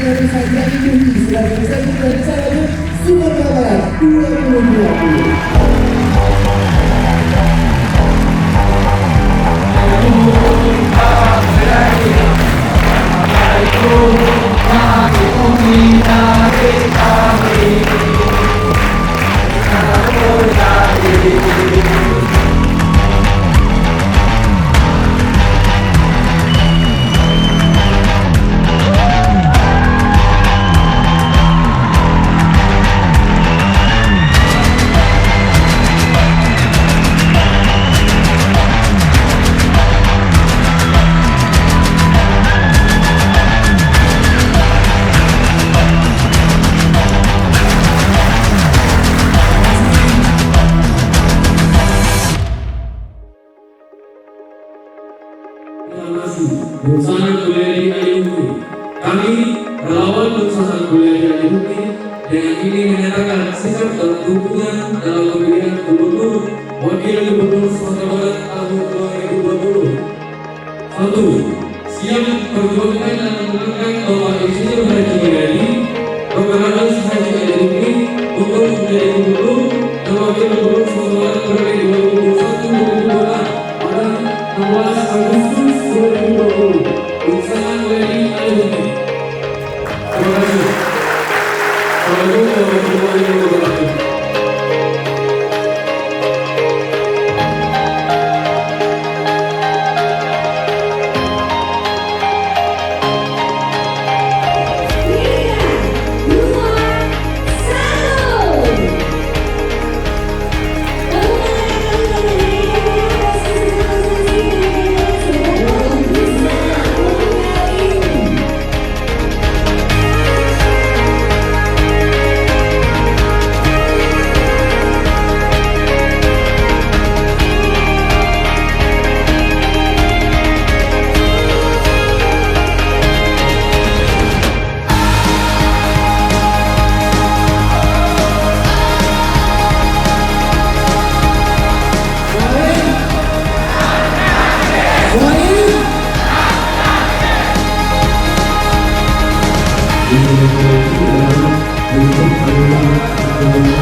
dari Satria Indomie sebagai satu dari Saladu Super Kabar 2020. Bersama Kuliah Ilmu, kami relawan bersama Kuliah Ilmu dengan ini menyatakan sikap dan dukungan dalam pemilihan gubernur wakil gubernur Sumatera Barat tahun 2020. 1. Siap perjuangkan dan menentukan bahwa Insinyur Haji Mudadi Dr. Haji Ilmu untuk menjadi gubernur dan wakil gubernur Sumatera Barat periode 2021-2024 pada 16 Agustus 2020. Bersama WNI Alumni. Terima kasih. Assalamualaikum warahmatullahi wabarakatuh. Untuk